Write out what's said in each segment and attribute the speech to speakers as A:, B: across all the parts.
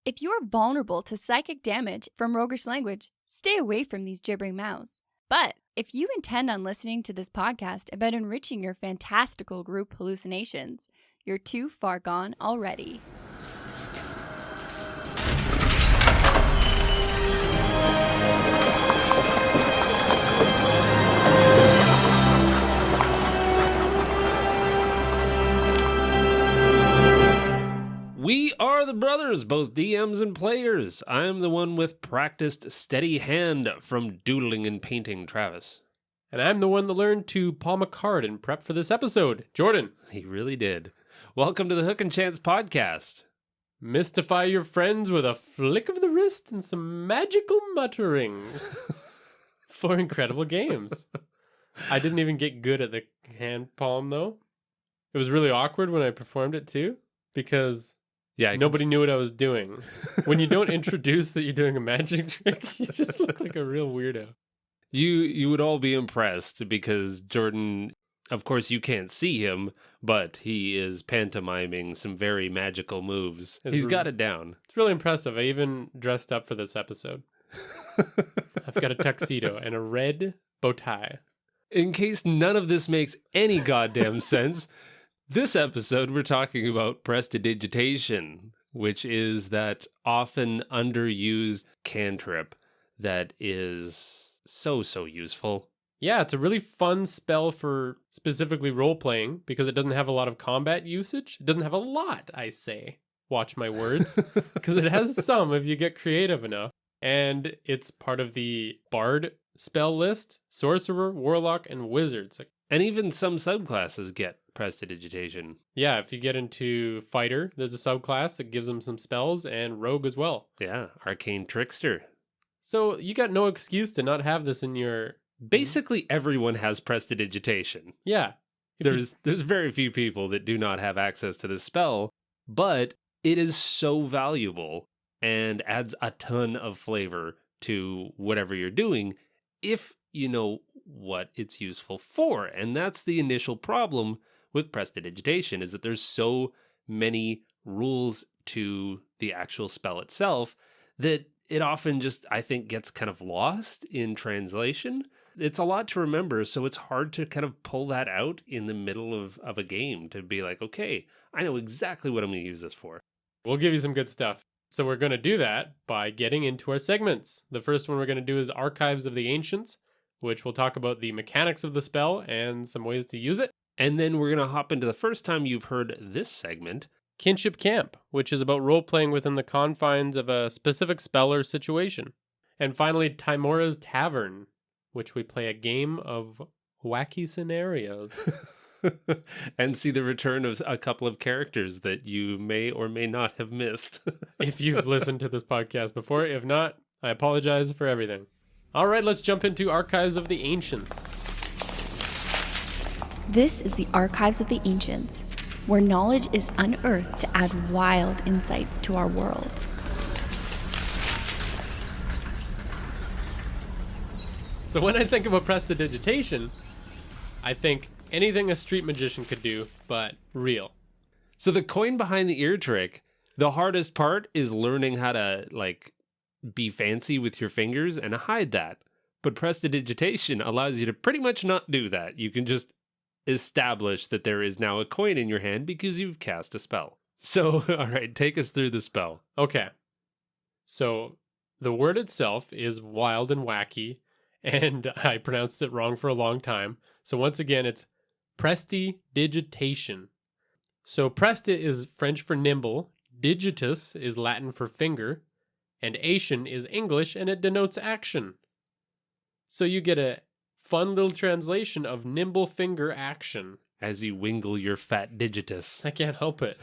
A: If you're vulnerable to psychic damage from roguish language, stay away from these gibbering mouths. But if you intend on listening to this podcast about enriching your fantastical group hallucinations, you're too far gone already.
B: We are the brothers, both DMs and players. I am the one with practiced steady hand from doodling and painting, Travis.
C: And I'm the one that learned to palm a card and prep for this episode, Jordan.
B: He really did. Welcome to the Hook and Chance podcast.
C: Mystify your friends with a flick of the wrist and some magical mutterings for incredible games. I didn't even get good at the hand palm, though. It was really awkward when I performed it, too, because...
B: Yeah,
C: nobody knew what I was doing. When you don't introduce that you're doing a magic trick, you just look like a real weirdo.
B: You would all be impressed because Jordan, of course, you can't see him, but he is pantomiming some very magical moves. He's got it down.
C: It's really impressive. I even dressed up for this episode. I've got a tuxedo and a red bow tie.
B: In case none of this makes any goddamn sense, this episode we're talking about prestidigitation, which is that often underused cantrip that is so useful.
C: Yeah, it's a really fun spell for specifically role-playing because it doesn't have a lot of combat usage. It doesn't have a lot, I say. Watch my words. Because it has some if you get creative enough. And it's part of the Bard spell list, Sorcerer, Warlock, and Wizards.
B: And even some subclasses get prestidigitation.
C: Yeah, if you get into Fighter, there's a subclass that gives them some spells, and Rogue as well.
B: Yeah, Arcane Trickster.
C: So you got no excuse to not have this in your...
B: Basically everyone has prestidigitation.
C: Yeah.
B: There's very few people that do not have access to this spell, but it is so valuable and adds a ton of flavor to whatever you're doing if you know what it's useful for. And that's the initial problem with prestidigitation, is that there's so many rules to the actual spell itself that it often just, I think, gets kind of lost in translation. It's a lot to remember, so it's hard to kind of pull that out in the middle of a game to be like, okay, I know exactly what I'm going to use this for.
C: We'll give you some good stuff. So we're going to do that by getting into our segments. The first one we're going to do is Archives of the Ancients, which will talk about the mechanics of the spell and some ways to use it.
B: And then we're going to hop into the first time you've heard this segment,
C: Kinship Camp, which is about role-playing within the confines of a specific spell or situation. And finally, Timora's Tavern, which we play a game of wacky scenarios.
B: And see the return of a couple of characters that you may or may not have missed.
C: If you've listened to this podcast before. If not, I apologize for everything. All right, let's jump into Archives of the Ancients.
A: This is the Archives of the Ancients, where knowledge is unearthed to add wild insights to our world.
C: So when I think about prestidigitation, I think anything a street magician could do, but real.
B: So the coin behind the ear trick, the hardest part is learning how to, be fancy with your fingers and hide that. But prestidigitation allows you to pretty much not do that. You can just establish that there is now a coin in your hand because you've cast a spell. So, all right, take us through the spell.
C: Okay. So the word itself is wild and wacky, and I pronounced it wrong for a long time. So once again, it's prestidigitation. So presti is French for nimble, digitus is Latin for finger, and ation is English, and it denotes action. So you get a fun little translation of nimble finger action.
B: As you wingle your fat digitus.
C: I can't help it.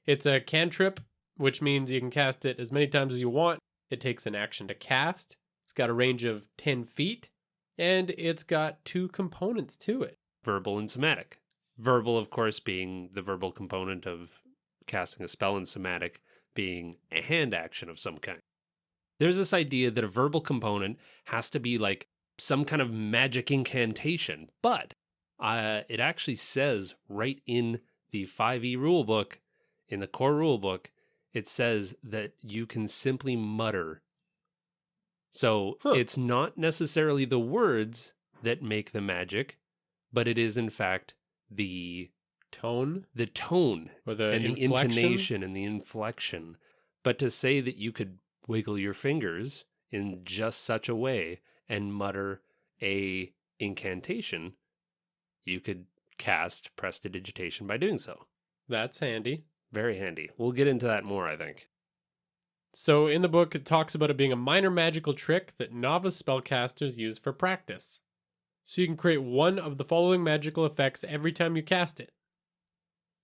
C: It's a cantrip, which means you can cast it as many times as you want. It takes an action to cast. It's got a range of 10 feet, and it's got 2 components to it.
B: Verbal and somatic. Verbal, of course, being the verbal component of casting a spell, and somatic being a hand action of some kind. There's this idea that a verbal component has to be like some kind of magic incantation, but it actually says right in the 5e rulebook, in the core rulebook, it says that you can simply mutter. So it's not necessarily the words that make the magic, but it is in fact the
C: tone
B: or
C: the
B: and the
C: inflection?
B: intonation and the inflection. But to say that you could wiggle your fingers in just such a way and mutter a incantation, you could cast prestidigitation by doing so.
C: That's handy.
B: Very handy. We'll get into that more, I think.
C: So in the book, it talks about it being a minor magical trick that novice spellcasters use for practice. So you can create one of the following magical effects every time you cast it.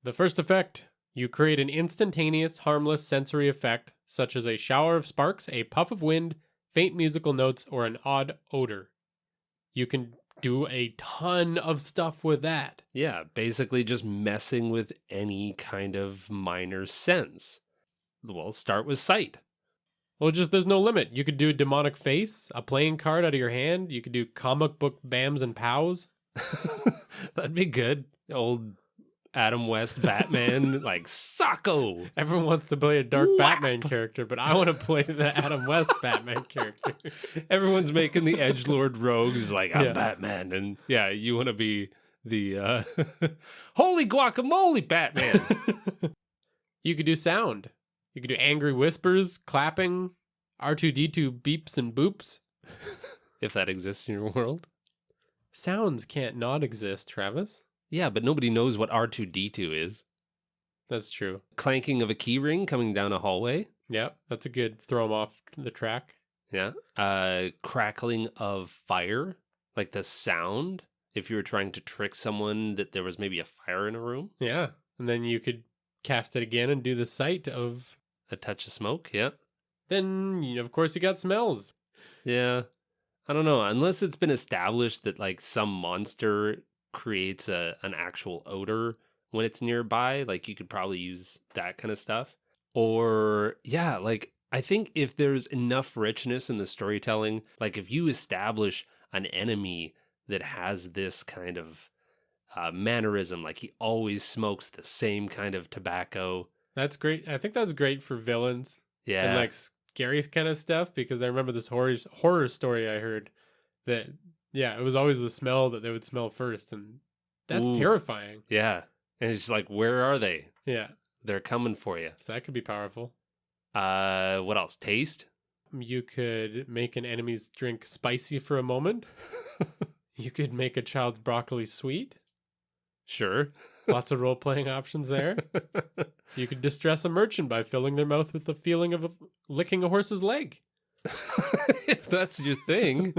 C: The first effect, you create an instantaneous, harmless sensory effect, such as a shower of sparks, a puff of wind, faint musical notes, or an odd odor. You can do a ton of stuff with that.
B: Yeah, basically just messing with any kind of minor sense. Well, start with sight.
C: Well, just there's no limit. You could do demonic face, a playing card out of your hand. You could do comic book bams and pows.
B: That'd be good. Old Adam West Batman, like Socko.
C: Everyone wants to play a dark Batman character, but I want to play the Adam West Batman character.
B: Everyone's making the edgelord rogues like, I'm
C: Yeah.
B: Batman. And yeah, you want to be the holy guacamole Batman.
C: You could do sound. You could do angry whispers, clapping, R2-D2 beeps and boops.
B: If that exists in your world.
C: Sounds can't not exist, Travis.
B: Yeah, but nobody knows what R2-D2 is.
C: That's true.
B: Clanking of a key ring coming down a hallway.
C: Yep, that's a good throw 'em off the track.
B: Yeah. Crackling of fire, like the sound. If you were trying to trick someone that there was maybe a fire in a room.
C: Yeah, and then you could cast it again and do the sight of...
B: A touch of smoke, yeah.
C: Then, of course, you got smells.
B: Yeah. I don't know. Unless it's been established that like some monster creates an actual odor when it's nearby, like you could probably use that kind of stuff. Or yeah, like I think if there's enough richness in the storytelling, like if you establish an enemy that has this kind of mannerism, like he always smokes the same kind of tobacco.
C: That's great. I think that's great for villains.
B: Yeah.
C: And like scary kind of stuff, because I remember this horror story I heard that, yeah, it was always the smell that they would smell first. And that's
B: Ooh.
C: terrifying.
B: Yeah. And it's like, where are they?
C: Yeah.
B: They're coming for you.
C: So that could be powerful.
B: What else? Taste?
C: You could make an enemy's drink spicy for a moment. You could make a child's broccoli sweet.
B: Sure.
C: Lots of role-playing options there. You could distress a merchant by filling their mouth with the feeling of licking a horse's leg.
B: If that's your thing.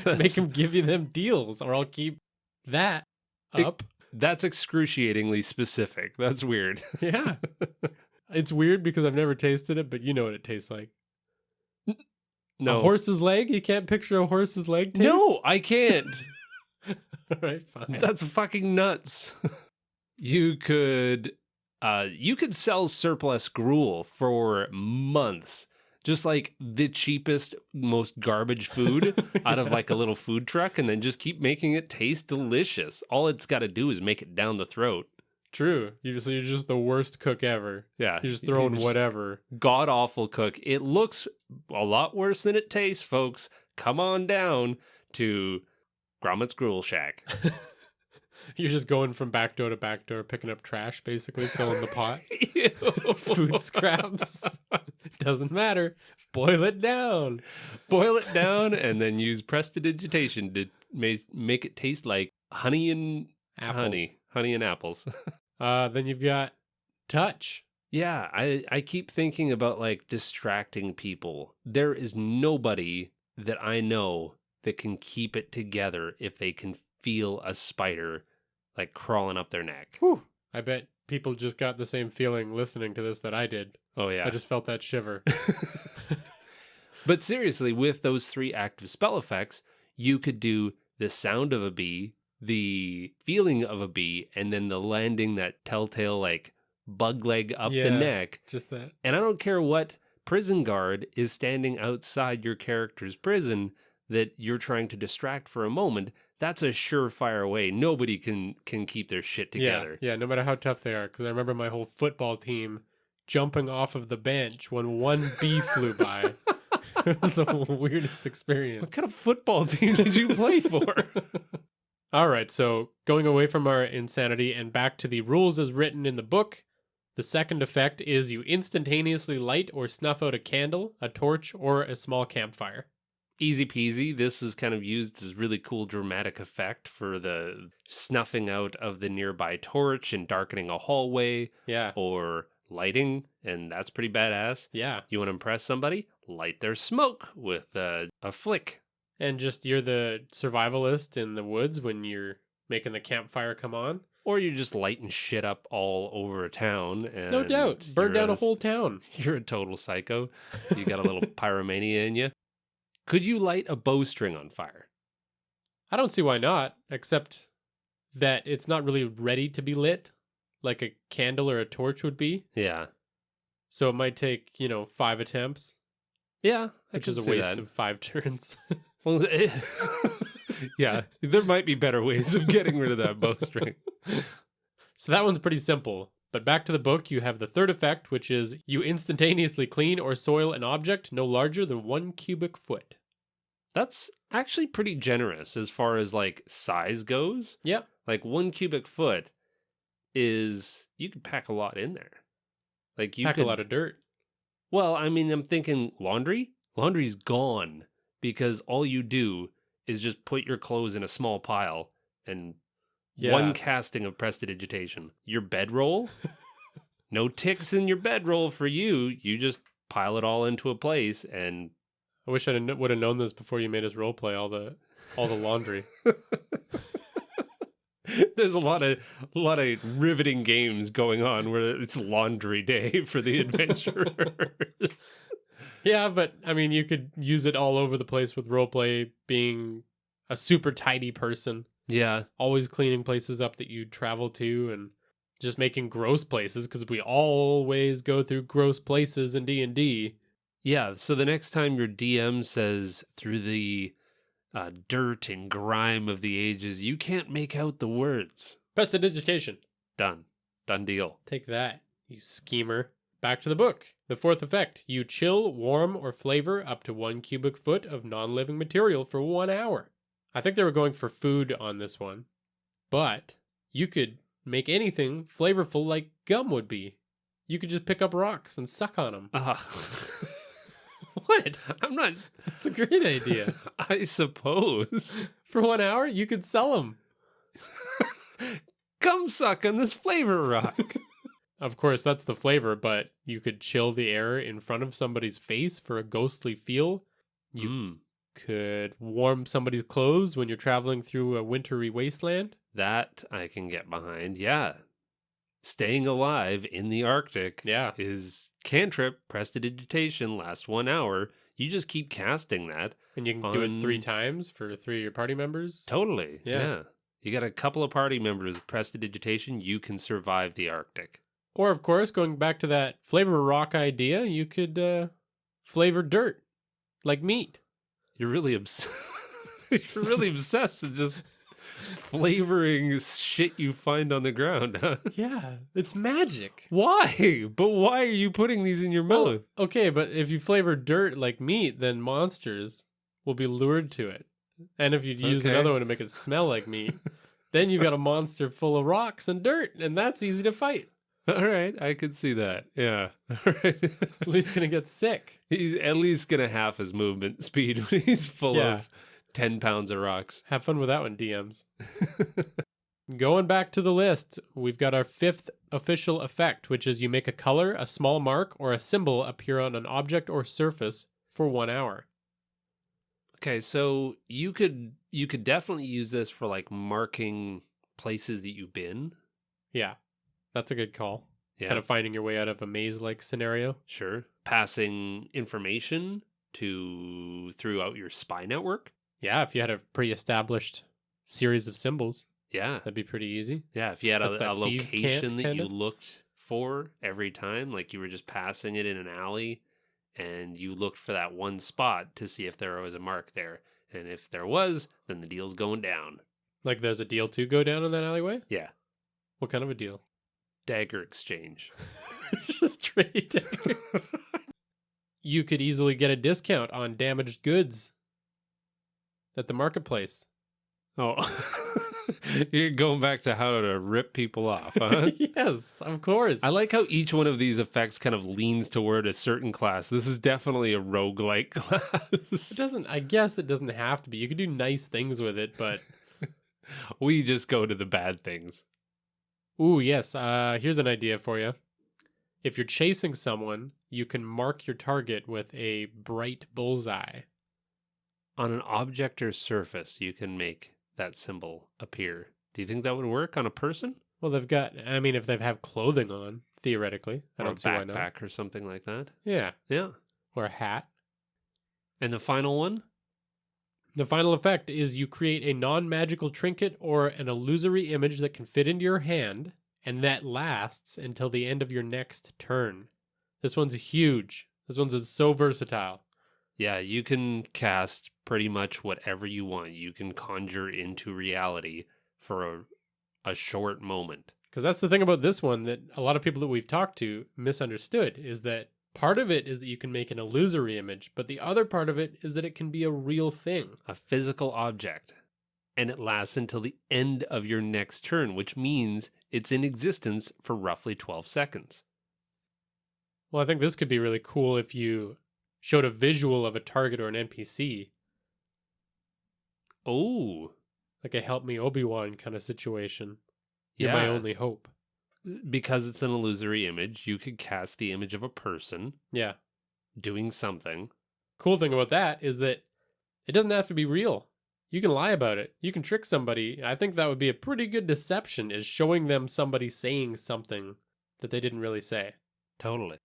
C: Make them give you them deals, or I'll keep that up.
B: That's excruciatingly specific. That's weird.
C: Yeah. It's weird because I've never tasted it, but you know what it tastes like.
B: No.
C: A horse's leg? You can't picture a horse's leg taste?
B: No, I can't.
C: All right, fine.
B: That's fucking nuts. You could sell surplus gruel for months. Just like the cheapest, most garbage food out of like a little food truck, and then just keep making it taste delicious. All it's got to do is make it down the throat.
C: True. You're just the worst cook ever.
B: Yeah.
C: You're just throwing whatever.
B: God awful cook. It looks a lot worse than it tastes, folks. Come on down to Gromit's Gruel Shack.
C: You're just going from back door to back door, picking up trash, basically, filling the pot.
B: Ew.
C: Food scraps. Doesn't matter. Boil it down.
B: Boil it down and then use prestidigitation to make it taste like honey and
C: Apples.
B: Honey and apples.
C: Then you've got touch.
B: Yeah, I keep thinking about like distracting people. There is nobody that I know that can keep it together if they can feel a spider like crawling up their neck.
C: Whew. I bet people just got the same feeling listening to this that I did.
B: Oh yeah.
C: I just felt that shiver.
B: But seriously, with those 3 active spell effects, you could do the sound of a bee, the feeling of a bee, and then the landing that telltale like bug leg up the
C: Yeah.
B: neck.
C: Just that.
B: And I don't care what prison guard is standing outside your character's prison that you're trying to distract for a moment. that's a surefire way. Nobody can keep their shit together.
C: Yeah, no matter how tough they are. Because I remember my whole football team jumping off of the bench when one bee flew by. It was the weirdest experience.
B: What kind of football team did you play for?
C: All right, so going away from our insanity and back to the rules as written in the book, the second effect is you instantaneously light or snuff out a candle, a torch, or a small campfire.
B: Easy peasy. This is kind of used as really cool dramatic effect for the snuffing out of the nearby torch and darkening a hallway
C: Yeah,
B: or lighting, and that's pretty badass.
C: yeah.
B: You want to impress somebody? Light their smoke with a flick.
C: And just you're the survivalist in the woods when you're making the campfire come on.
B: Or you're just lighting shit up all over a town. And
C: No doubt. Burn
B: you're
C: down a whole town.
B: You're a total psycho. You got a little pyromania in you. Could you light a bowstring on fire?
C: I don't see why not, except that it's not really ready to be lit like a candle or a torch would be.
B: Yeah.
C: So it might take, 5 attempts,
B: Yeah. I
C: which is
B: could
C: a
B: see
C: waste
B: that.
C: of 5 turns.
B: Well, yeah, there might be better ways of getting rid of that bowstring.
C: So that one's pretty simple. But back to the book, you have the third effect, which is you instantaneously clean or soil an object no larger than 1 cubic foot.
B: That's actually pretty generous as far as like size goes.
C: Yep.
B: Like 1 cubic foot is, you could pack a lot in there. Like you
C: Pack
B: could,
C: a lot of dirt.
B: well, I mean, I'm thinking laundry. Laundry's gone because all you do is just put your clothes in a small pile and
C: Yeah.
B: one casting of prestidigitation. Your bedroll, no ticks in your bedroll for you. You just pile it all into a place and
C: I wish I would have known this before you made us role play all the laundry.
B: there's a lot of riveting games going on where it's laundry day for the adventurers.
C: Yeah, but I mean, you could use it all over the place with roleplay being a super tidy person,
B: Yeah.
C: always cleaning places up that you travel to and just making gross places because we always go through gross places in D&D.
B: Yeah, so the next time your DM says through the dirt and grime of the ages, you can't make out the words.
C: Prestidigitation.
B: Done. Done deal.
C: Take that, you schemer. Back to the book. The fourth effect. You chill, warm, or flavor up to 1 cubic foot of non-living material for 1 hour. I think they were going for food on this one. But you could make anything flavorful like gum would be. You could just pick up rocks and suck on them. What?
B: I'm not...
C: That's a great idea.
B: I suppose.
C: For 1 hour, you could sell them.
B: Come suck on this flavor rock.
C: Of course, that's the flavor, but you could chill the air in front of somebody's face for a ghostly feel. You could warm somebody's clothes when you're traveling through a wintry wasteland.
B: That I can get behind, yeah. Staying alive in the Arctic
C: Yeah.
B: is cantrip, prestidigitation, lasts 1 hour. You just keep casting that.
C: And you can do it 3
B: On-
C: times for 3 of your party members.
B: Totally.
C: Yeah.
B: Yeah. You got a couple of party members with prestidigitation, you can survive the Arctic.
C: Or, of course, going back to that flavor rock idea, you could flavor dirt like meat.
B: You're really you're really obsessed with just flavoring shit you find on the ground, huh?
C: Yeah, it's magic.
B: Why? But why are you putting these in your
C: Well,
B: mouth?
C: okay, but if you flavor dirt like meat, then monsters will be lured to it. And if you use
B: Okay.
C: another one to make it smell like meat, then you've got a monster full of rocks and dirt, and that's easy to fight.
B: All right, I could see that. Yeah. All right.
C: At least gonna get sick.
B: He's at least gonna half his movement speed when he's full
C: Yeah.
B: of 10 pounds of rocks.
C: Have fun with that one, DMs. Going back to the list, we've got our fifth official effect, which is you make a color, a small mark, or a symbol appear on an object or surface for 1 hour.
B: Okay, so you could definitely use this for like marking places that you've been.
C: Yeah, that's a good call.
B: Yeah,
C: Kind of finding your way out of a maze-like scenario.
B: sure. Passing information throughout your spy network.
C: Yeah, if you had a pre-established series of symbols,
B: Yeah,
C: that'd be pretty easy.
B: yeah. If you had
C: That's
B: a
C: that thieves'
B: location
C: camp,
B: that
C: kinda?
B: you looked for every time, like you were just passing it in an alley, and you looked for that one spot to see if there was a mark there, and if there was, then the deal's going down.
C: Like there's a deal to go down in that alleyway?
B: Yeah.
C: What kind of a deal?
B: Dagger exchange.
C: Just trade daggers. You could easily get a discount on damaged goods at the marketplace.
B: Oh, you're going back to how to rip people off, huh?
C: Yes, of course.
B: I like how each one of these effects kind of leans toward a certain class. This is definitely a roguelike class.
C: I guess it doesn't have to be. You could do nice things with it, but
B: We just go to the bad things.
C: ooh, yes. Here's an idea for you. If you're chasing someone, you can mark your target with a bright bullseye.
B: On an object or surface, you can make that symbol appear. Do you think that would work on a person?
C: Well, if they have clothing on, theoretically, I
B: Or a
C: don't see why not.
B: backpack or something like that?
C: Yeah,
B: Yeah.
C: or a hat.
B: And the final one?
C: The final effect is you create a non-magical trinket or an illusory image that can fit into your hand, and that lasts until the end of your next turn. This one's huge. This one's so versatile.
B: Yeah, you can cast pretty much whatever you want. You can conjure into reality for a short moment.
C: Because that's the thing about this one that a lot of people that we've talked to misunderstood, is that part of it is that you can make an illusory image, but the other part of it is that it can be a real thing.
B: A physical object. And it lasts until the end of your next turn, which means it's in existence for roughly 12 seconds.
C: Well, I think this could be really cool if you showed a visual of a target or an NPC,
B: Oh,
C: like a help me Obi-Wan kind of situation. You're
B: yeah.
C: my only hope.
B: Because it's an illusory image, you could cast the image of a person
C: Yeah.
B: doing something.
C: Cool thing about that is that it doesn't have to be real. You can lie about it. You can trick somebody. I think that would be a pretty good deception, is showing them somebody saying something that they didn't really say.
B: Totally.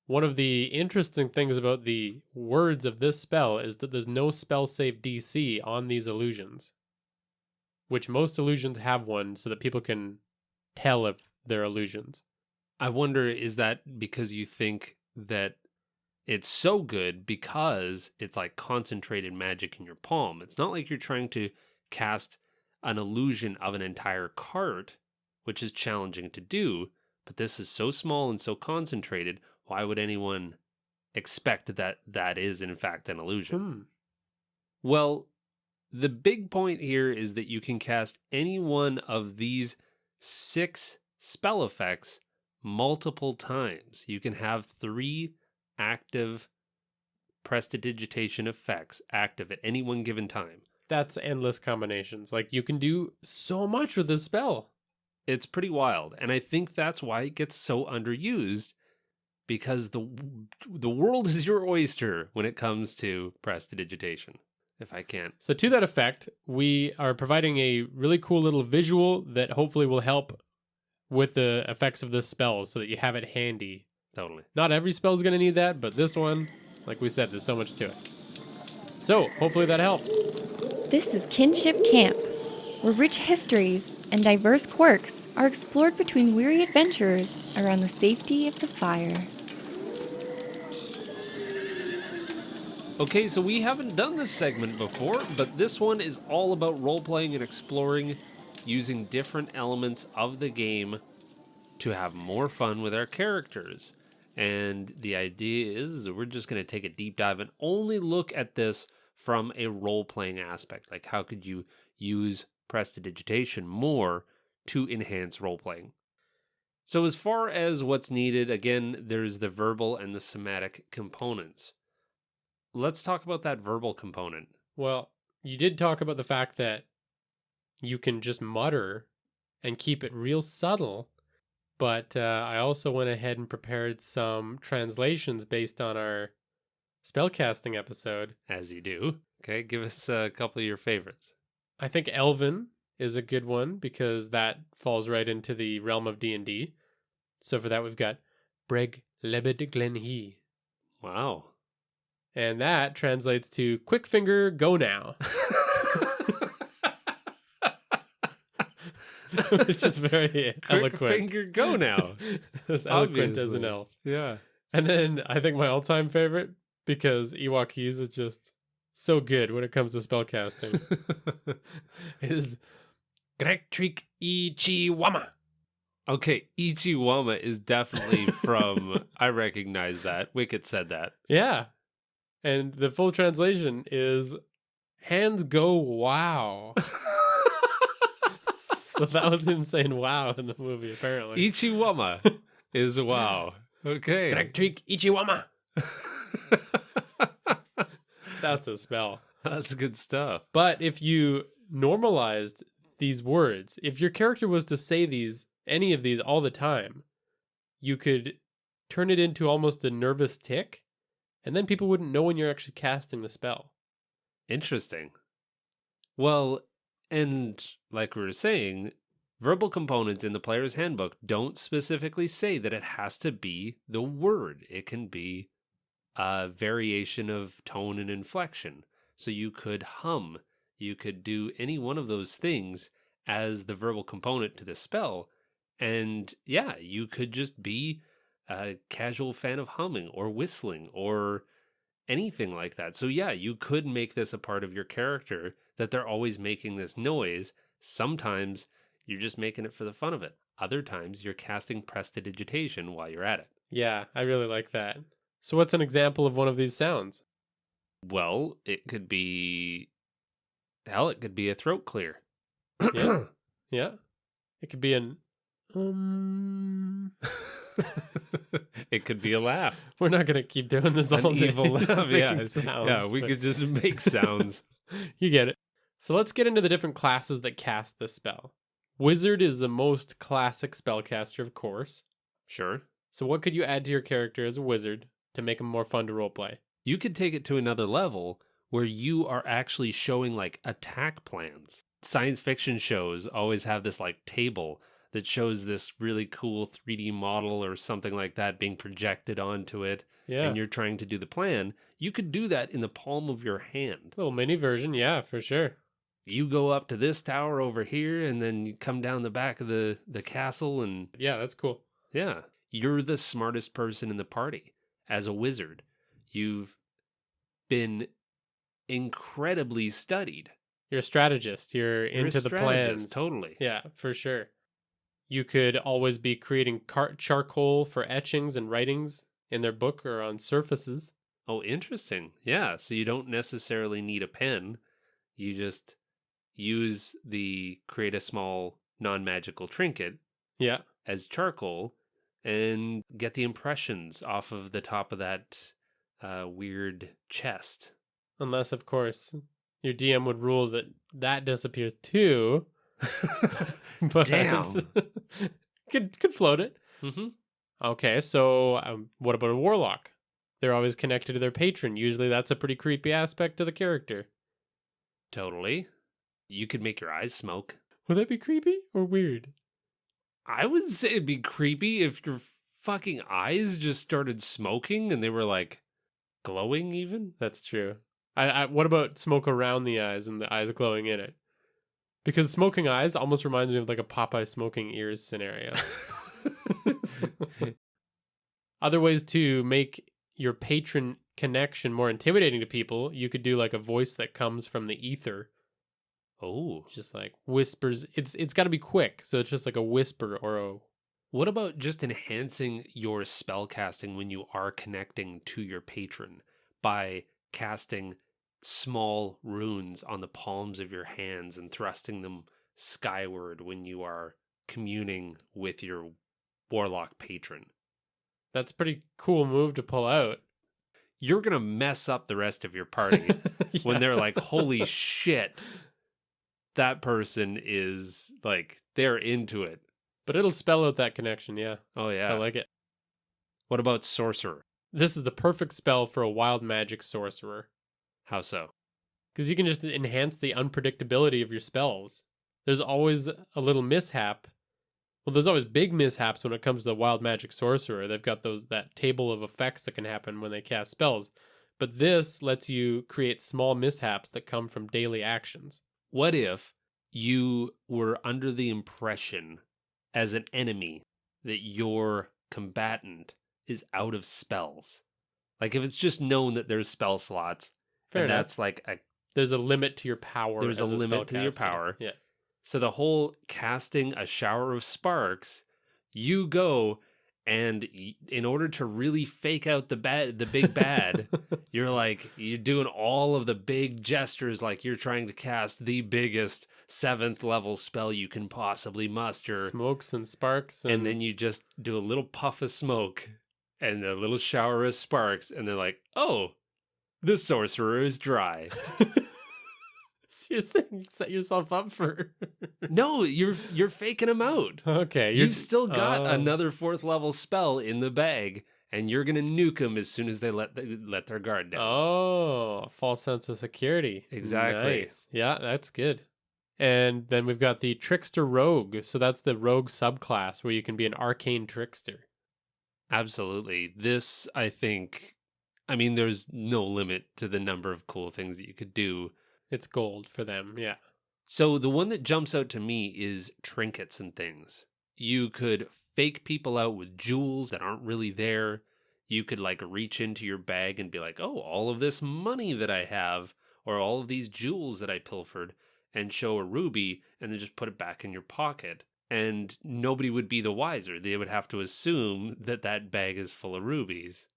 C: One of the interesting things about the words of this spell is that there's no spell save DC on these illusions, which most illusions have one so that people can tell if they're illusions.
B: I wonder, is that because you think that it's so good because it's like concentrated magic in your palm? It's not like you're trying to cast an illusion of an entire cart, which is challenging to do, but this is so small and so concentrated. Why would anyone expect that that is in fact an illusion? Well, the big point here is that you can cast any one of these 6 spell effects multiple times. You can have 3 active prestidigitation effects active at any one given time.
C: That's endless combinations. Like, you can do so much with this spell.
B: It's pretty wild, and I think that's why it gets so underused, because the world is your oyster when it comes to prestidigitation, if I can.
C: So to that effect, we are providing a really cool little visual that hopefully will help with the effects of this spell so that you have it handy.
B: Totally.
C: Not every spell is going to need that, but this one, like we said, there's so much to it. So hopefully that helps.
A: This is Kinship Camp, where rich histories and diverse quirks are explored between weary adventurers around the safety of the fire.
B: Okay, so we haven't done this segment before, but this one is all about role-playing and exploring using different elements of the game to have more fun with our characters. And the idea is we're just going to take a deep dive and only look at this from a role-playing aspect. Like, how could you use prestidigitation more to enhance role-playing? So as far as what's needed, again, there's the verbal and the somatic components. Let's talk about that verbal component.
C: Well, you did talk about the fact that you can just mutter and keep it real subtle, but I also went ahead and prepared some translations based on our spellcasting episode.
B: As you do. Okay, give us a couple of your favorites.
C: I think Elven is a good one because that falls right into the realm of D&D. So for that, we've got Breg Lebed Glenhee.
B: Wow.
C: And that translates to Quick Finger, go now. Which is very eloquent.
B: Quick finger, go now.
C: As eloquent as an
B: Obviously.
C: elf.
B: Yeah.
C: And then I think my all-time favorite, because Iwakis is just so good when it comes to spellcasting, is Grektrick Ichiwama.
B: Okay, Ichiwama is definitely from. I recognize that. Wicket said that.
C: Yeah. And the full translation is hands go wow. So that was him saying wow in the movie, apparently.
B: Ichiwama is wow. Okay.
C: Grektrick Ichiwama. That's a spell.
B: That's good stuff.
C: But if you normalized these words, if your character was to say any of these all the time, you could turn it into almost a nervous tick, and then people wouldn't know when you're actually casting the spell.
B: Interesting. Well, and like we were saying, verbal components in the player's handbook don't specifically say that it has to be the word. It can be a variation of tone and inflection. So you could hum, you could do any one of those things as the verbal component to the spell. And yeah, you could just be a casual fan of humming or whistling or anything like that. So yeah, you could make this a part of your character that they're always making this noise. Sometimes you're just making it for the fun of it. Other times you're casting prestidigitation while you're at it.
C: Yeah, I really like that. So what's an example of one of these sounds?
B: Well, it could be it could be a throat clear.
C: Yeah. Yeah. It could be an
B: It could be a laugh.
C: We're not gonna keep doing this all
B: An
C: day.
B: evil laugh. Yeah.
C: Sounds,
B: Yeah, we could just make sounds.
C: You get it. So let's get into the different classes that cast this spell. Wizard is the most classic spellcaster, of course.
B: Sure.
C: So what could you add to your character as a wizard to make him more fun to roleplay?
B: You could take it to another level where you are actually showing like attack plans. Science fiction shows always have this like table that shows this really cool 3D model or something like that being projected onto it.
C: Yeah.
B: And you're trying to do the plan. You could do that in the palm of your hand.
C: Little mini version, yeah, for sure.
B: You go up to this tower over here and then you come down the back of the castle and
C: Yeah, that's cool.
B: yeah, you're the smartest person in the party as a wizard. You've been incredibly studied.
C: You're a strategist. You're
B: You're
C: into
B: a
C: the
B: strategist,
C: plans.
B: Totally.
C: Yeah, for sure. You could always be creating charcoal for etchings and writings in their book or on surfaces.
B: Oh, interesting. Yeah, so you don't necessarily need a pen. You just create a small non-magical trinket
C: Yeah.
B: as charcoal and get the impressions off of the top of that weird chest.
C: Unless, of course, your DM would rule that disappears too. But
B: Damn.
C: could float it.
B: Mm-hmm.
C: Okay, so what about a warlock? They're always connected to their patron. Usually that's a pretty creepy aspect to the character.
B: Totally. You could make your eyes smoke.
C: Would that be creepy or weird?
B: I would say it'd be creepy if your fucking eyes just started smoking and they were like glowing even.
C: That's true. What about smoke around the eyes and the eyes glowing in it? Because smoking eyes almost reminds me of like a Popeye smoking ears scenario. Other ways to make your patron connection more intimidating to people, you could do like a voice that comes from the ether.
B: Oh.
C: Just like whispers. It's got to be quick, so it's just like a whisper or a...
B: What about just enhancing your spell casting when you are connecting to your patron by casting small runes on the palms of your hands and thrusting them skyward when you are communing with your warlock patron?
C: That's a pretty cool move to pull out.
B: You're going to mess up the rest of your party when they're like, holy shit, that person is like, they're into it.
C: But it'll spell out that connection, yeah.
B: Oh, yeah.
C: I like it.
B: What about sorcerer?
C: This is the perfect spell for a wild magic sorcerer.
B: How so?
C: Because you can just enhance the unpredictability of your spells. There's always a little mishap. Well, there's always big mishaps when it comes to the wild magic sorcerer. They've got that table of effects that can happen when they cast spells. But this lets you create small mishaps that come from daily actions.
B: What if you were under the impression as an enemy that your combatant is out of spells? Like if it's just known that there's spell slots,
C: Fair
B: and
C: enough.
B: that's like
C: There's a limit to your power.
B: There's a
C: as
B: limit to your
C: spellcaster.
B: power.
C: Yeah.
B: So the whole casting a shower of sparks, you go and in order to really fake out the big bad, you're doing all of the big gestures like you're trying to cast the biggest 7th level spell you can possibly muster.
C: Smokes and sparks.
B: And then you just do a little puff of smoke and a little shower of sparks. And they're like, oh, the sorcerer is dry.
C: You're saying set yourself up for...
B: No, you're faking them out.
C: Okay.
B: You've still got another 4th level spell in the bag, and you're going to nuke them as soon as they let their guard down.
C: Oh, false sense of security.
B: Exactly.
C: Nice. Yeah, that's good. And then we've got the Trickster Rogue. So that's the Rogue subclass where you can be an arcane trickster.
B: Absolutely. This, I think, I mean, there's no limit to the number of cool things that you could do.
C: It's gold for them, yeah.
B: So the one that jumps out to me is trinkets and things. You could fake people out with jewels that aren't really there. You could like reach into your bag and be like, oh, all of this money that I have, or all of these jewels that I pilfered, and show a ruby, and then just put it back in your pocket. And nobody would be the wiser. They would have to assume that that bag is full of rubies.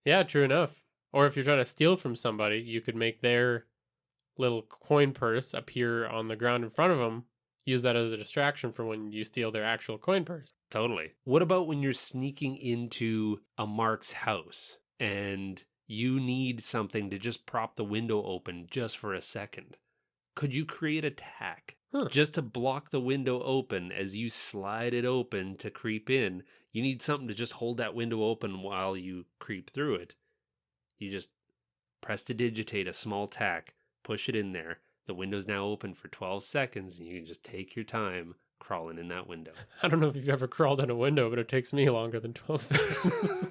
C: Yeah, true enough. Or if you're trying to steal from somebody, you could make their little coin purse appear on the ground in front of them. Use that as a distraction for when you steal their actual coin purse.
B: Totally. What about when you're sneaking into a Mark's house and you need something to just prop the window open just for a second? Could you create a tack just to block the window open as you slide it open to creep in? You need something to just hold that window open while you creep through it. You just prestidigitate a small tack, push it in there. The window's now open for 12 seconds, and you can just take your time crawling in that window.
C: I don't know if you've ever crawled in a window, but it takes me longer than 12 seconds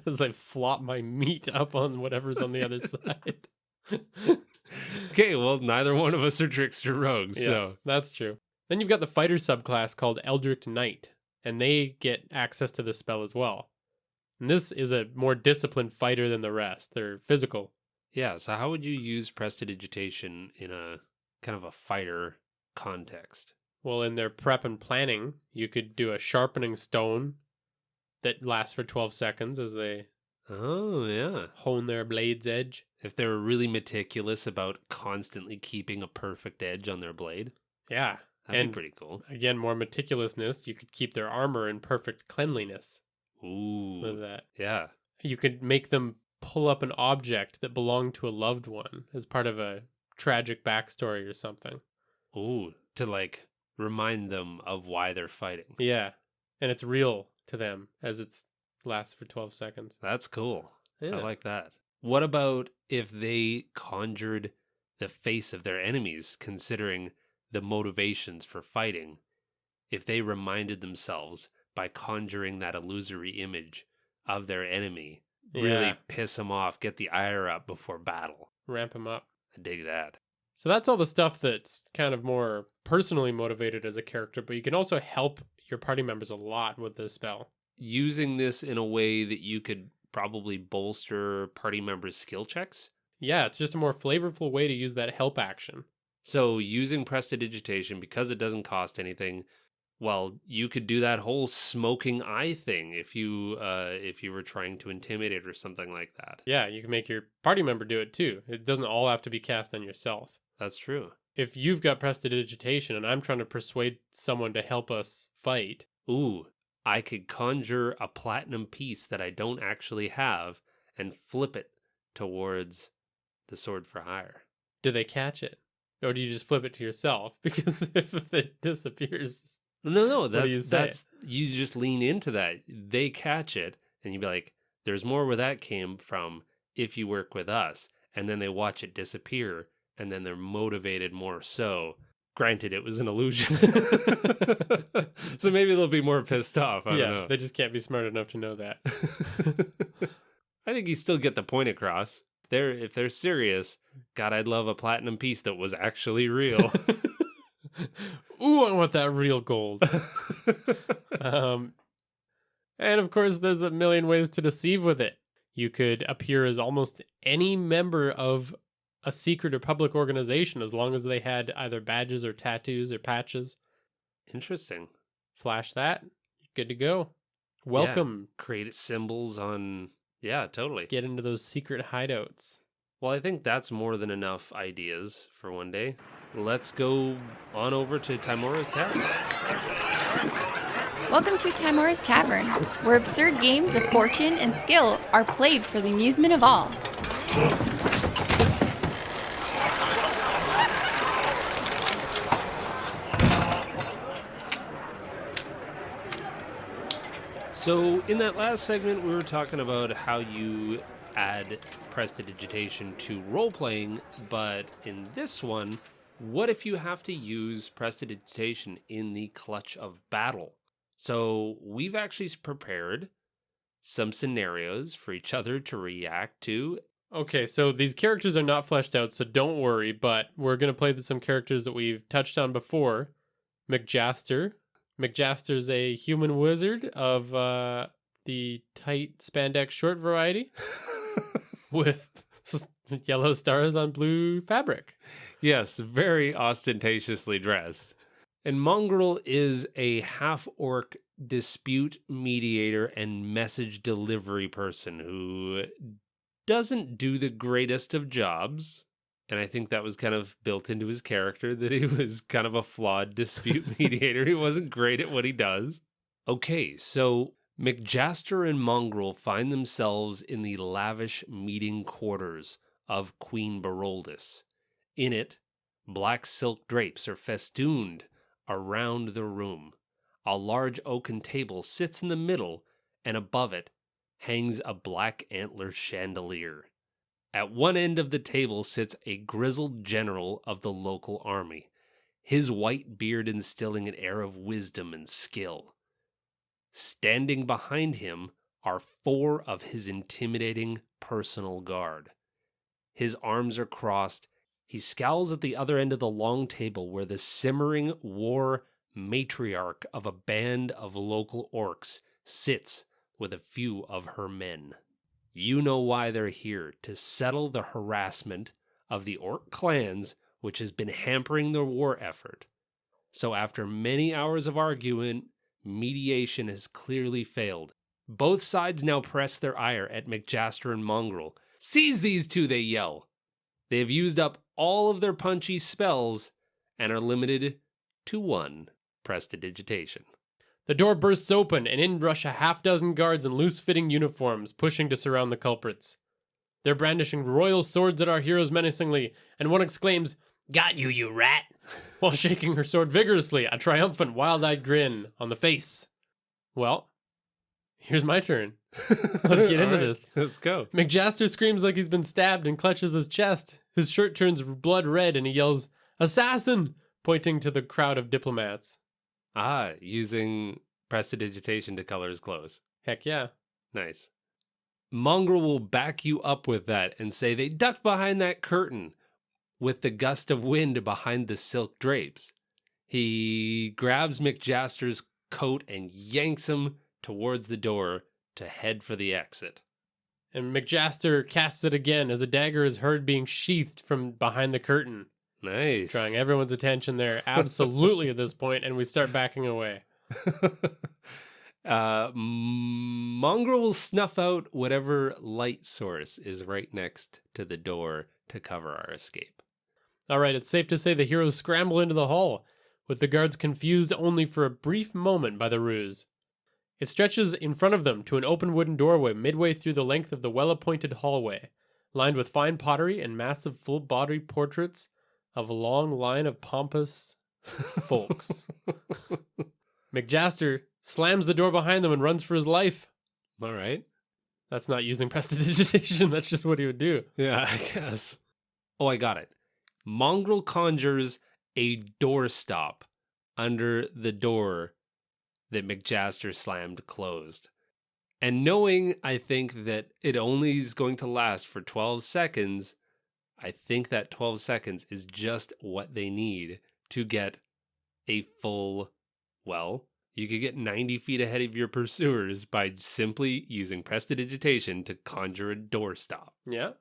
C: as I flop my meat up on whatever's on the other side.
B: Okay, well, neither one of us are trickster rogues,
C: Yeah,
B: so
C: that's true. Then you've got the fighter subclass called Eldritch Knight, and they get access to this spell as well. And this is a more disciplined fighter than the rest. They're physical.
B: yeah. So how would you use prestidigitation in a kind of a fighter context?
C: Well, in their prep and planning, you could do a sharpening stone that lasts for 12 seconds as they
B: Oh, yeah.
C: hone their blade's edge.
B: If they were really meticulous about constantly keeping a perfect edge on their blade,
C: Yeah.
B: that'd
C: And
B: be pretty cool.
C: again, more meticulousness. You could keep their armor in perfect cleanliness with
B: Ooh,
C: that.
B: yeah.
C: You could make them pull up an object that belonged to a loved one as part of a tragic backstory or something.
B: Ooh, to like remind them of why they're fighting.
C: Yeah. And it's real to them as it lasts for 12 seconds.
B: That's cool.
C: Yeah.
B: I like that. What about if they conjured the face of their enemies, considering the motivations for fighting? If they reminded themselves by conjuring that illusory image of their enemy, really
C: Yeah.
B: piss them off, get the ire up before battle.
C: Ramp them up.
B: I dig that.
C: So that's all the stuff that's kind of more personally motivated as a character, but you can also help your party members a lot with this spell.
B: Using this in a way that you could probably bolster party members' skill checks.
C: Yeah, it's just a more flavorful way to use that help action.
B: So using prestidigitation, because it doesn't cost anything, well, you could do that whole smoking eye thing if you were trying to intimidate or something like that.
C: Yeah, you can make your party member do it too. It doesn't all have to be cast on yourself.
B: That's true.
C: If you've got prestidigitation and I'm trying to persuade someone to help us fight,
B: Ooh, I could conjure a platinum piece that I don't actually have and flip it towards the sword for hire.
C: do they catch it? Or do you just flip it to yourself? Because if it disappears...
B: No,
C: do you say?
B: that's you just lean into that. They catch it and you'd be like, there's more where that came from if you work with us. And then they watch it disappear and then they're motivated more so. Granted, it was an illusion. So maybe they'll be more pissed off. I don't know.
C: they just can't be smart enough to know that.
B: I think you still get the point across. If they're serious, God, I'd love a platinum piece that was actually real.
C: Ooh, I want that real gold. And of course, there's a million ways to deceive with it. You could appear as almost any member of a secret or public organization as long as they had either badges or tattoos or patches.
B: Interesting.
C: Flash that, good to go.
B: Yeah.
C: Welcome.
B: Create symbols on... Yeah, totally.
C: Get into those secret hideouts.
B: Well, I think that's more than enough ideas for one day. Let's go on over to Timora's Tavern.
A: Welcome to Timora's Tavern, where absurd games of fortune and skill are played for the amusement of all.
B: So in that last segment, we were talking about how you add prestidigitation to role-playing, but in this one, what if you have to use prestidigitation in the clutch of battle? So we've actually prepared some scenarios for each other to react to.
C: Okay, so these characters are not fleshed out, so don't worry, but we're going to play some characters that we've touched on before. McJaster. McJaster's a human wizard of the tight spandex short variety with yellow stars on blue fabric.
B: Yes, very ostentatiously dressed. And Mongrel is a half-orc dispute mediator and message delivery person who doesn't do the greatest of jobs. And I think that was kind of built into his character, that he was kind of a flawed dispute mediator. He wasn't great at what he does. Okay, so McJaster and Mongrel find themselves in the lavish meeting quarters of Queen Beroldis. In it, black silk drapes are festooned around the room. A large oaken table sits in the middle, and above it hangs a black antler chandelier. At one end of the table sits a grizzled general of the local army, his white beard instilling an air of wisdom and skill. Standing behind him are 4 of his intimidating personal guard. His arms are crossed. He scowls at the other end of the long table where the simmering war matriarch of a band of local orcs sits with a few of her men. You know why they're here, to settle the harassment of the orc clans, which has been hampering their war effort. So after many hours of argument, mediation has clearly failed. Both sides now press their ire at McJaster and Mongrel. Seize these 2, they yell. They have used up all of their punchy spells and are limited to 1 prestidigitation.
C: The door bursts open, and in rush a half-dozen guards in loose-fitting uniforms, pushing to surround the culprits. They're brandishing royal swords at our heroes menacingly, and one exclaims, "Got you, you rat!" while shaking her sword vigorously, a triumphant, wild-eyed grin on the face. Well, here's my turn. Let's get into this.
B: Let's go.
C: McJaster screams like he's been stabbed and clutches his chest. His shirt turns blood red, and he yells, "Assassin!" pointing to the crowd of diplomats.
B: Using prestidigitation to color his clothes.
C: Heck yeah.
B: Nice. Mongrel will back you up with that and say they ducked behind that curtain with the gust of wind behind the silk drapes. He grabs McJaster's coat and yanks him towards the door to head for the exit.
C: And McJaster casts it again as a dagger is heard being sheathed from behind the curtain.
B: Nice.
C: Drawing everyone's attention there absolutely at this point, and we start backing away.
B: Mongrel will snuff out whatever light source is right next to the door to cover our escape.
C: All right, it's safe to say the heroes scramble into the hall, with the guards confused only for a brief moment by the ruse. It stretches in front of them to an open wooden doorway midway through the length of the well-appointed hallway, lined with fine pottery and massive full-body portraits of a long line of pompous folks. McJaster slams the door behind them and runs for his life.
B: All right.
C: That's not using prestidigitation. That's just what he would do.
B: Yeah, I guess. Oh, I got it. Mongrel conjures a doorstop under the door that McJaster slammed closed. And knowing, I think, that it only is going to last for 12 seconds, I think that 12 seconds is just what they need to get a full, well, you could get 90 feet ahead of your pursuers by simply using prestidigitation to conjure a doorstop.
C: Yeah.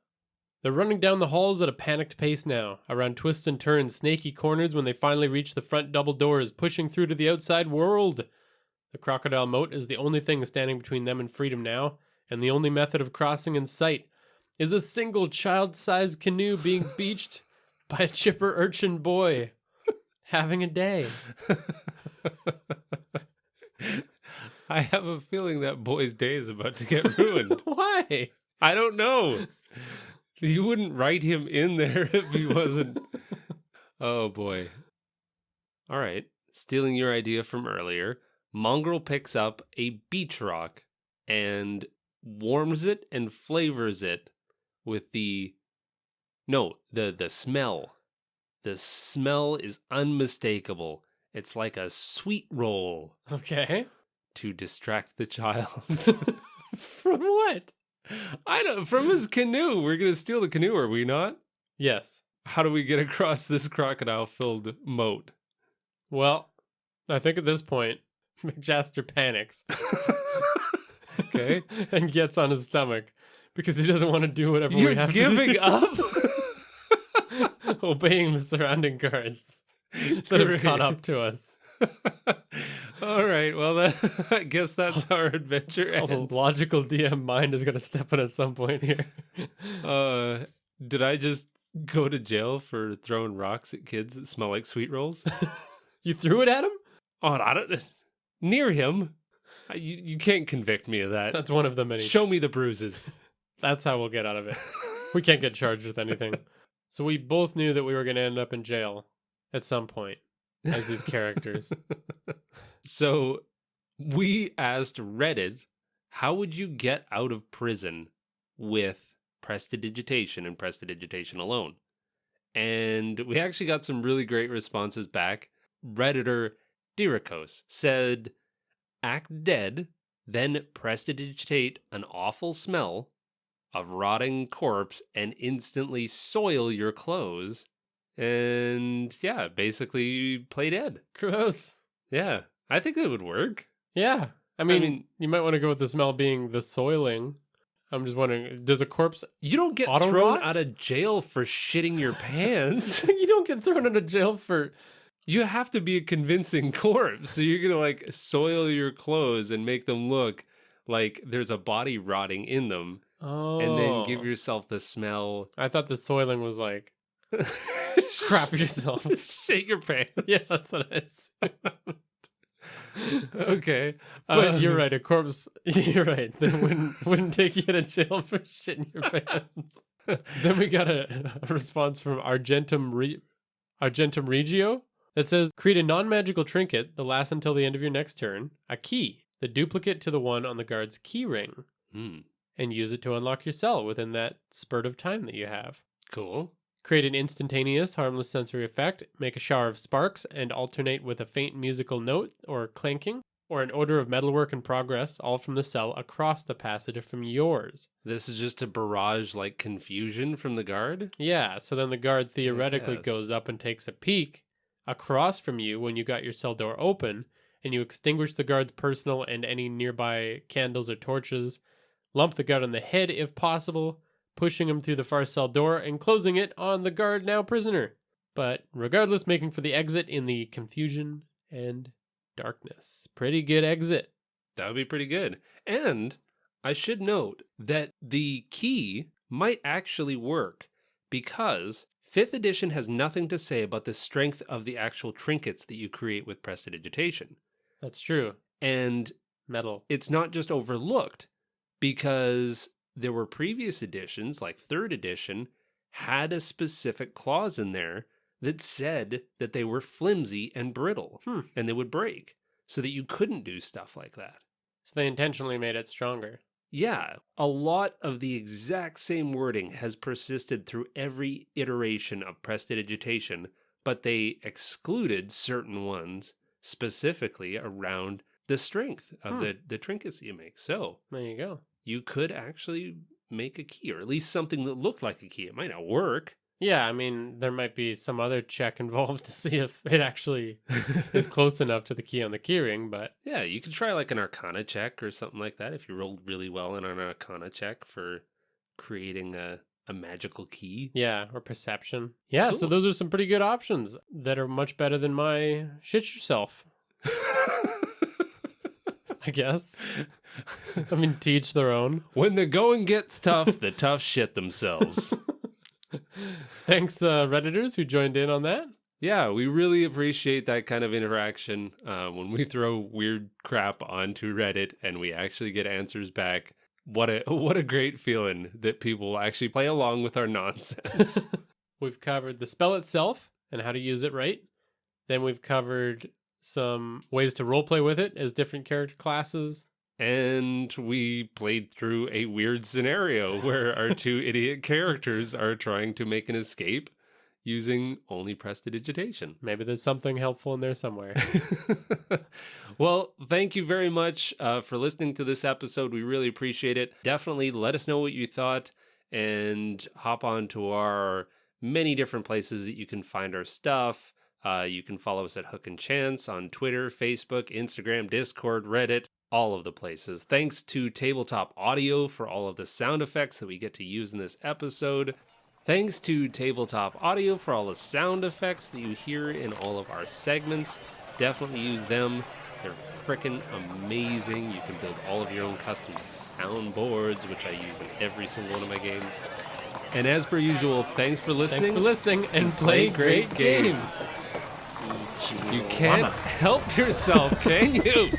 C: They're running down the halls at a panicked pace now, around twists and turns, snaky corners when they finally reach the front double doors, pushing through to the outside world. The crocodile moat is the only thing standing between them and freedom now, and the only method of crossing in sight is a single child-sized canoe being beached by a chipper urchin boy. Having a day.
B: I have a feeling that boy's day is about to get ruined.
C: Why?
B: I don't know. You wouldn't write him in there if he wasn't. Oh boy. All right. Stealing your idea from earlier, Mongrel picks up a beach rock and warms it and flavors it with the smell. The smell is unmistakable. It's like a sweet roll
C: Okay.
B: to distract the child.
C: From what?
B: I don't. From his canoe. We're gonna steal the canoe, are we not?
C: Yes.
B: How do we get across this crocodile-filled moat?
C: Well, I think at this point, McJaster panics.
B: Okay.
C: And gets on his stomach because he doesn't want to do whatever
B: You're
C: we have
B: giving
C: to
B: up?
C: do. Obeying the surrounding guards that have caught up to us.
B: All right. Well, I guess that's how our adventure
C: A
B: ends.
C: logical DM mind is going to step in at some point here.
B: Did I just go to jail for throwing rocks at kids that smell like sweet rolls?
C: You threw it at him?
B: Oh, I don't. Near him. You can't convict me of that.
C: That's one of the many.
B: Show me the bruises.
C: That's how we'll get out of it. We can't get charged with anything. So we both knew that we were going to end up in jail at some point as these characters.
B: So we asked Reddit, how would you get out of prison with prestidigitation and prestidigitation alone? And we actually got some really great responses back. Redditor Dirikos said, act dead, then prestidigitate an awful smell of rotting corpse and instantly soil your clothes. And yeah, basically play dead.
C: Gross.
B: Yeah, I think it would work.
C: Yeah. I mean, you might want to go with the smell being the soiling. I'm just wondering, does a corpse...
B: You don't get
C: Auto
B: thrown
C: rot?
B: out of jail for shitting your pants.
C: You don't get thrown into jail for...
B: You have to be a convincing corpse. So you're going to like soil your clothes and make them look like there's a body rotting in them.
C: Oh.
B: And then give yourself the smell.
C: I thought the soiling was like, crap yourself.
B: Shit your pants.
C: Yeah, that's what it is.
B: Okay.
C: But you're right, a corpse... You're right. They wouldn't take you to jail for shitting your pants. Then we got a response from Argentum Regio that says, create a non-magical trinket that lasts until the end of your next turn, a key, the duplicate to the one on the guard's key ring, and use it to unlock your cell within that spurt of time that you have.
B: Cool.
C: Create an instantaneous, harmless sensory effect, make a shower of sparks, and alternate with a faint musical note or clanking, or an odor of metalwork in progress, all from the cell across the passage from yours.
B: This is just a barrage like confusion from the guard?
C: Yeah, so then the guard theoretically
B: guess.
C: goes up and takes a peek across from you when you got your cell door open, and you extinguish the guard's personal and any nearby candles or torches, lump the guard on the head if possible, pushing him through the far cell door and closing it on the guard now prisoner. But regardless, making for the exit in the confusion and darkness. Pretty good exit.
B: That would be pretty good. And I should note that the key might actually work because 5th edition has nothing to say about the strength of the actual trinkets that you create with prestidigitation.
C: That's true.
B: And
C: Metal.
B: it's not just overlooked because there were previous editions, like 3rd edition, had a specific clause in there that said that they were flimsy and brittle and they would break so that you couldn't do stuff like that.
C: So they intentionally made it stronger.
B: Yeah, a lot of the exact same wording has persisted through every iteration of prestidigitation, but they excluded certain ones specifically around the strength of the trinkets that you make. So
C: There you go.
B: you could actually make a key, or at least something that looked like a key. It might not work.
C: Yeah, I mean, there might be some other check involved to see if it actually is close enough to the key on the keyring, but...
B: Yeah, you could try like an Arcana check or something like that if you rolled really well in an Arcana check for creating a a magical key.
C: Yeah, or perception. Yeah, so
B: Cool.
C: those are some pretty good options that are much better than my shit yourself, I guess. I mean, to each their own.
B: When the going gets tough, the tough shit themselves.
C: Thanks, Redditors who joined in on that.
B: Yeah, we really appreciate that kind of interaction when we throw weird crap onto Reddit and we actually get answers back. What a great feeling that people actually play along with our nonsense.
C: We've covered the spell itself and how to use it right. Then we've covered some ways to roleplay with it as different character classes.
B: And we played through a weird scenario where our two idiot characters are trying to make an escape using only prestidigitation.
C: Maybe there's something helpful in there somewhere.
B: Well, thank you very much for listening to this episode. We really appreciate it. Definitely let us know what you thought and hop on to our many different places that you can find our stuff. You can follow us at Hook and Chance on Twitter, Facebook, Instagram, Discord, Reddit, all of the places. Thanks to Tabletop Audio for all of the sound effects that we get to use in this episode. Thanks to Tabletop Audio for all the sound effects that you hear in all of our segments. Definitely use them. They're freaking amazing. You can build all of your own custom soundboards, which I use in every single one of my games. And as per usual, thanks for listening.
C: Thanks for listening and play great games.
B: You can't help yourself, can you?